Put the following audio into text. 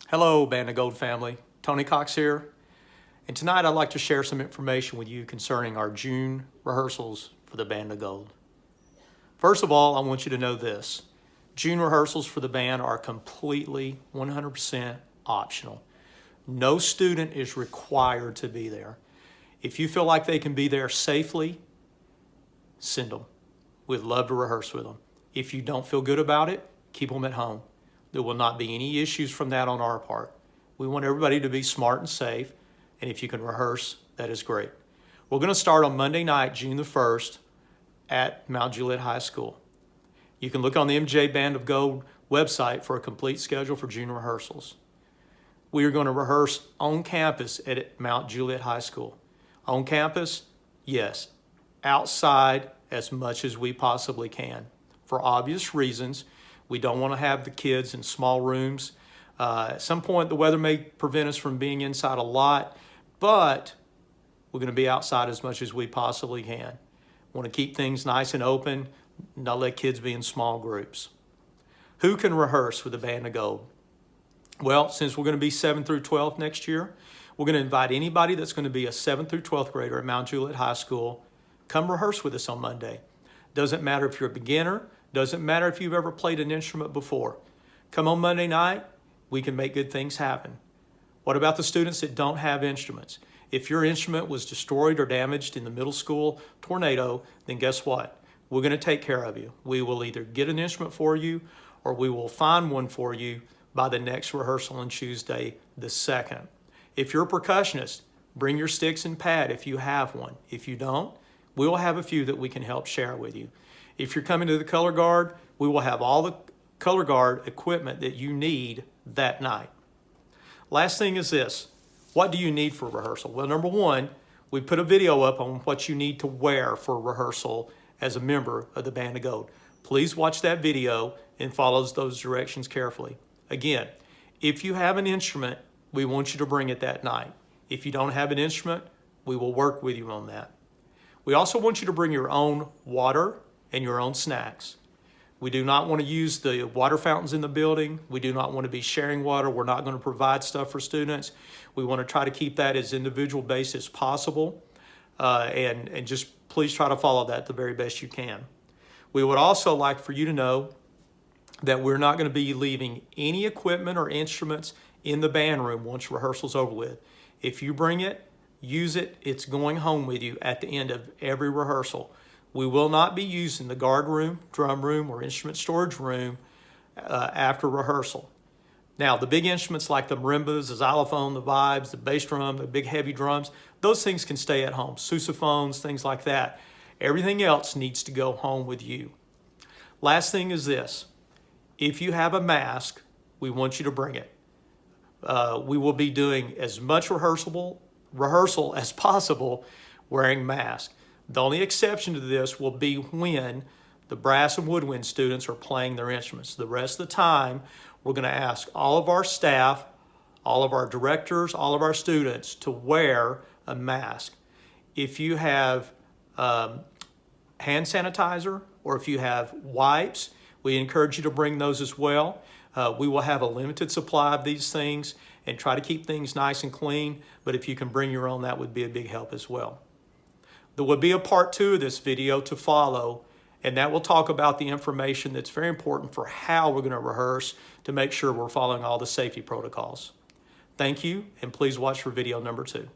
Hello, Band of Gold family. Tony Cox here. And tonight I'd like to share some information with you concerning our June rehearsals for the Band of Gold. First of all, I want you to know this. June rehearsals for the band are completely 100% optional. No student is required to be there. If you feel like they can be there safely, send them. We'd love to rehearse with them. If you don't feel good about it, keep them at home. There will not be any issues from that on our part. We want everybody to be smart and safe, and if you can rehearse, that is great. We're going to start on Monday night, June the 1st, at Mount Juliet High School. You can look on the MJ Band of Gold website for a complete schedule for June rehearsals. We are going to rehearse on campus at Mount Juliet High School. On campus, yes. Outside as much as we possibly can. For obvious reasons, we don't want to have the kids in small rooms. At some point, the weather may prevent us from being inside a lot, but we're going to be outside as much as we possibly can. Want to keep things nice and open, not let kids be in small groups. Who can rehearse with the Band of Gold? Well, since we're going to be 7th through 12th next year, we're going to invite anybody that's going to be a 7th through 12th grader at Mount Juliet High School. Come rehearse with us on Monday. Doesn't matter if you're a beginner, doesn't matter if you've ever played an instrument before. Come on Monday night, we can make good things happen. What about the students that don't have instruments? If your instrument was destroyed or damaged in the middle school tornado, then guess what? We're going to take care of you. We will either get an instrument for you or we will find one for you by the next rehearsal on Tuesday the 2nd. If you're a percussionist, bring your sticks and pad if you have one. If you don't, we'll have a few that we can help share with you. If you're coming to the color guard, we will have all the color guard equipment that you need that night. Last thing is this. What do you need for rehearsal? Well, number one, we put a video up on what you need to wear for rehearsal as a member of the Band of Gold. Please watch that video and follow those directions carefully. Again, if you have an instrument, we want you to bring it that night. If you don't have an instrument, we will work with you on that. We also want you to bring your own water and your own snacks. We do not want to use the water fountains in the building. We do not want to be sharing water. We're not going to provide stuff for students. We want to try to keep that as individual based as possible. And just please try to follow that the very best you can. We would also like for you to know that we're not going to be leaving any equipment or instruments in the band room once rehearsal's over with. If you bring it, use it, it's going home with you at the end of every rehearsal. We will not be using the guard room, drum room, or instrument storage room after rehearsal. Now, the big instruments like the marimbas, the xylophone, the vibes, the bass drum, the big heavy drums, those things can stay at home. Sousaphones, things like that. Everything else needs to go home with you. Last thing is this. If you have a mask, we want you to bring it. We will be doing as much rehearsal as possible wearing masks. The only exception to this will be when the brass and woodwind students are playing their instruments. The rest of the time, we're going to ask all of our staff, all of our directors, all of our students to wear a mask. If you have hand sanitizer or if you have wipes, we encourage you to bring those as well. We will have a limited supply of these things and try to keep things nice and clean, but if you can bring your own, that would be a big help as well. There will be a part 2 of this video to follow, and that will talk about the information that's very important for how we're going to rehearse to make sure we're following all the safety protocols. Thank you, and please watch for video number 2.